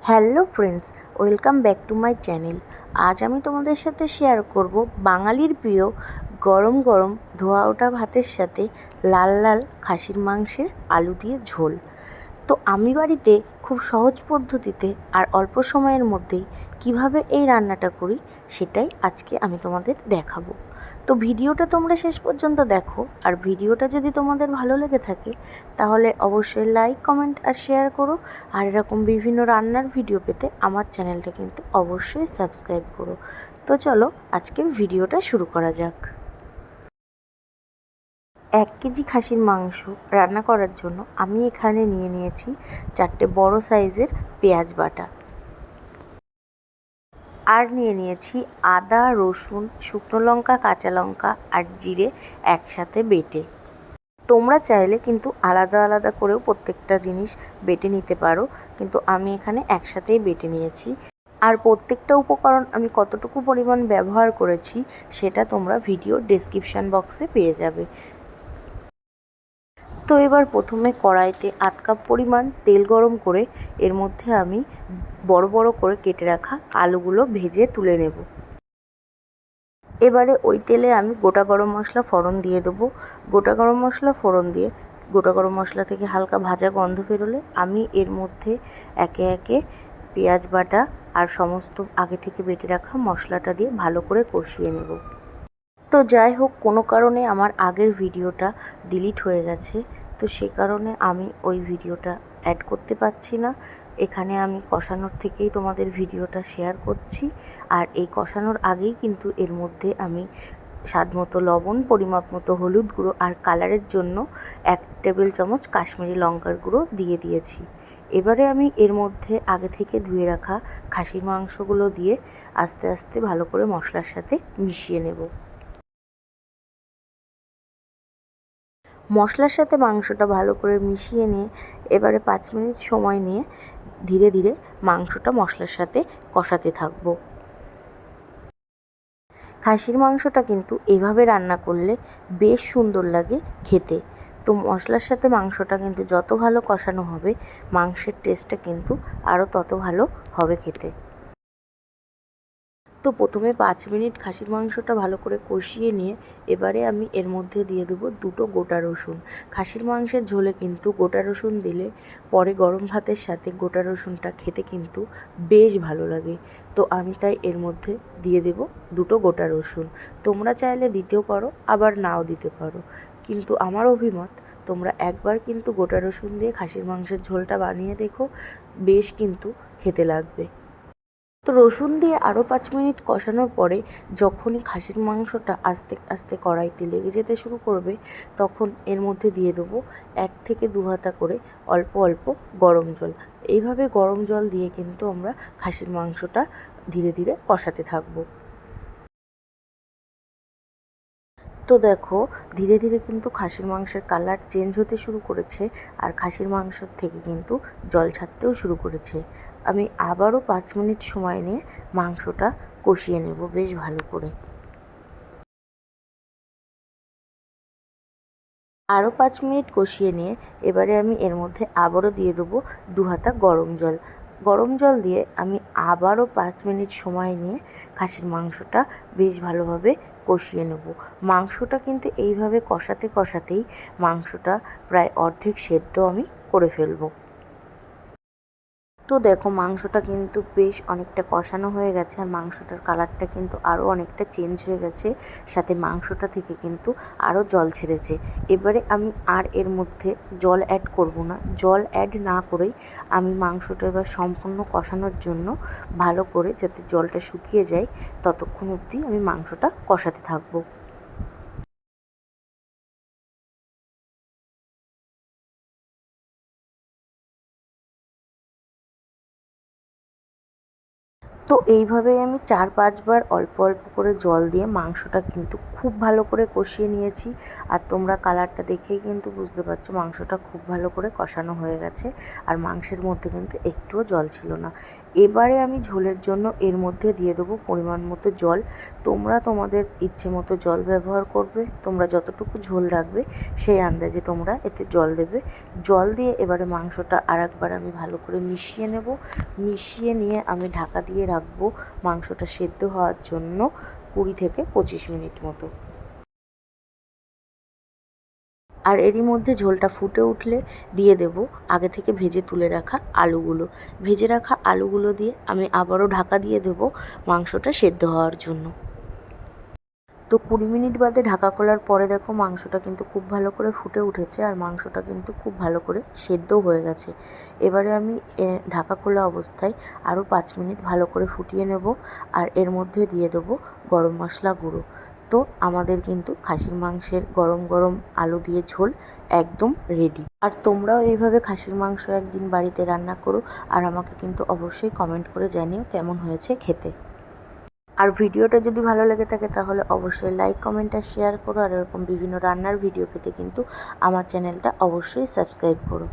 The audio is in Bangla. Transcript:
Hello friends, welcome back to my channel. আজ আমি তোমাদের সাথে শেয়ার করব বাঙালির প্রিয় গরম গরম ধোয়া ওঠা ভাতের সাথে লাল লাল খাসির মাংসের আলু দিয়ে ঝোল। তো আমি বাড়িতে খুব সহজ পদ্ধতিতে আর অল্প সময়ের মধ্যেই কিভাবে এই রান্নাটা করি সেটাই আজকে আমি তোমাদের দেখাবো। তো ভিডিওটা তোমরা শেষ পর্যন্ত দেখো, আর ভিডিওটা যদি তোমাদের ভালো লেগে থাকে তাহলে অবশ্যই লাইক, কমেন্ট আর শেয়ার করো। আর এরকম বিভিন্ন রান্নার ভিডিও পেতে আমার চ্যানেলটা কিন্তু অবশ্যই সাবস্ক্রাইব করো। তো চলো আজকের ভিডিওটা শুরু করা যাক। 1 কেজি খাসির মাংস রান্না করার জন্য আমি এখানে নিয়ে নিয়েছি 4টে বড় সাইজের পেঁয়াজ বাটা, আর নিয়ে নিয়েছি আদা, রসুন, শুকনো লঙ্কা, কাঁচা লঙ্কা আর জিরে একসাথে বেটে। তোমরা চাইলে কিন্তু আলাদা আলাদা করেও প্রত্যেকটা জিনিস বেটে নিতে পারো, কিন্তু আমি এখানে একসাথেই বেটে নিয়েছি। আর প্রত্যেকটা উপকরণ আমি কতটুকু পরিমাণ ব্যবহার করেছি সেটা তোমরা ভিডিওর ডেসক্রিপশান বক্সে পেয়ে যাবে। তো এবার প্রথমে কড়াইতে 1 কাপ পরিমাণ তেল গরম করে এর মধ্যে আমি বড় বড় করে কেটে রাখা আলুগুলো ভেজে তুলে নেব। এবারে ওই তেলে আমি গোটা গরম মশলা ফোড়ন দিয়ে দেবো। গোটা গরম মশলা ফোড়ন দিয়ে গোটা গরম মশলা থেকে হালকা ভাজা গন্ধ বেরোলে আমি এর মধ্যে একে একে পেঁয়াজ বাটা আর সমস্ত আগে থেকে বেটে রাখা মশলাটা দিয়ে ভালো করে কষিয়ে নেব। তো যাই হোক, কোনো কারণে আমার আগের ভিডিওটা ডিলিট হয়ে গেছে, তো সে কারণে আমি ওই ভিডিওটা অ্যাড করতে পারছি না। এখানে আমি কষানোর থেকেই তোমাদের ভিডিওটা শেয়ার করছি। আর এই কষানোর আগেই কিন্তু এর মধ্যে আমি স্বাদ মতো লবণ, পরিমাপ মতো হলুদ গুঁড়ো আর কালারের জন্য 1 টেবিল চামচ কাশ্মীরি লঙ্কার গুঁড়ো দিয়ে দিয়েছি। এবারে আমি এর মধ্যে আগে থেকে ধুয়ে রাখা খাসির মাংসগুলো দিয়ে আস্তে আস্তে ভালো করে মশলার সাথে মিশিয়ে নেব। মশলার সাথে মাংসটা ভালো করে মিশিয়ে নিয়ে এবারে 5 মিনিট সময় নিয়ে ধীরে ধীরে মাংসটা মশলার সাথে কষাতে থাকবো। খাসির মাংসটা কিন্তু এভাবে রান্না করলে বেশ সুন্দর লাগে খেতে। তো মশলার সাথে মাংসটা কিন্তু যত ভালো কষানো হবে মাংসের টেস্টটা কিন্তু আরও তত ভালো হবে খেতে। তো প্রথমে 5 মিনিট খাসির মাংসটা ভালো করে কষিয়ে নিয়ে এবারে আমি এর মধ্যে দিয়ে দেবো 2টো গোটা রসুন। খাসির মাংসের ঝোলে কিন্তু গোটা রসুন দিলে পরে গরম ভাতের সাথে গোটা রসুনটা খেতে কিন্তু বেশ ভালো লাগে। তো আমি তাই এর মধ্যে দিয়ে দেবো 2টো গোটা রসুন। তোমরা চাইলে দিতেও পারো, আবার নাও দিতে পারো, কিন্তু আমার অভিমত তোমরা একবার কিন্তু গোটা রসুন দিয়ে খাসির মাংসের ঝোলটা বানিয়ে দেখো, বেশ কিন্তু খেতে লাগবে। তো রসুন দিয়ে আরও 5 মিনিট কষানোর পরে যখনই খাসির মাংসটা আস্তে আস্তে কড়াইতে লেগে যেতে শুরু করবে তখন এর মধ্যে দিয়ে দেবো 1 থেকে 2 হাতা করে অল্প অল্প গরম জল। এইভাবে গরম জল দিয়ে কিন্তু আমরা খাসির মাংসটা ধীরে ধীরে কষাতে থাকবো। তো দেখো, ধীরে ধীরে কিন্তু খাসির মাংসের কালার চেঞ্জ হতে শুরু করেছে, আর খাসির মাংসর থেকে কিন্তু জল ছাড়তেও শুরু করেছে। আমি আবারও 5 মিনিট সময় নিয়ে মাংসটা কষিয়ে নেব বেশ ভালো করে। আরও 5 মিনিট কষিয়ে নিয়ে এবারে আমি এর মধ্যে আবারও দিয়ে দেবো 2 হাতা গরম জল। গরম জল দিয়ে আমি আবারও 5 মিনিট সময় নিয়ে খাসির মাংসটা বেশ ভালোভাবে কষিয়ে নেব। মাংসটা কিন্তু এইভাবে কষাতে কষাতেই মাংসটা প্রায় অর্ধেক সেদ্ধ আমি করে ফেলবো। তো দেখো, মাংসটা কিন্তু বেশ অনেকটা কষানো হয়ে গেছে, আর মাংসটার কালারটা কিন্তু আরও অনেকটা চেঞ্জ হয়ে গেছে, সাথে মাংসটা থেকে কিন্তু আরও জল ছেড়েছে। এবারে আমি আর এর মধ্যে জল অ্যাড করব না। জল অ্যাড না করেই আমি মাংসটা এবার সম্পূর্ণ কষানোর জন্য ভালো করে যাতে জলটা শুকিয়ে যায় ততক্ষণ অবধি আমি মাংসটা কষাতে থাকবো। তো এইভাবেই আমি 4-5 বার অল্প অল্প করে জল দিয়ে মাংসটা কিন্তু খুব ভালো করে কষিয়ে নিয়েছি। আর তোমরা কালারটা দেখেই কিন্তু বুঝতে পারছো মাংসটা খুব ভালো করে কষানো হয়ে গেছে, আর মাংসের মধ্যে কিন্তু একটুও জল ছিল না। এবারে আমি ঝোলের জন্য এর মধ্যে দিয়ে দেবো পরিমাণ মতো জল। তোমরা তোমাদের ইচ্ছে মতো জল ব্যবহার করবে, তোমরা যতটুকু ঝোল রাখবে সেই আন্দাজে তোমরা এতে জল দেবে। জল দিয়ে এবারে মাংসটা আরেকবার আমি ভালো করে মিশিয়ে নেব। মিশিয়ে নিয়ে আমি ঢাকা দিয়ে রাখবো মাংসটা সেদ্ধ হওয়ার জন্য 20 থেকে 25 মিনিট মতো। আর এরই মধ্যে ঝোলটা ফুটে উঠলে দিয়ে দেব আগে থেকে ভেজে তুলে রাখা আলুগুলো। ভেজে রাখা আলুগুলো দিয়ে আমি আবারও ঢাকা দিয়ে দেবো মাংসটা সেদ্ধ হওয়ার জন্য। তো 20 মিনিট বাদে ঢাকা খোলার পরে দেখো মাংসটা কিন্তু খুব ভালো করে ফুটে উঠেছে, আর মাংসটা কিন্তু খুব ভালো করে সেদ্ধও হয়ে গেছে। এবারে আমি ঢাকা খোলা অবস্থায় আরও 5 মিনিট ভালো করে ফুটিয়ে নেব, আর এর মধ্যে দিয়ে দেবো গরম মশলা গুঁড়ো। তো আমাদের কিন্তু খাসির মাংসের গরম গরম আলু দিয়ে ঝোল একদম রেডি। আর তোমরাও এইভাবে খাসির মাংস একদিন বাড়িতে রান্না করো, আর আমাকে কিন্তু অবশ্যই কমেন্ট করে জানিও কেমন হয়েছে খেতে। আর ভিডিওটা যদি ভালো লেগে থাকে তাহলে অবশ্যই লাইক, কমেন্ট আর শেয়ার করো। আর এরকম বিভিন্ন রান্নার ভিডিও পেতে কিন্তু আমার চ্যানেলটা অবশ্যই সাবস্ক্রাইব করো।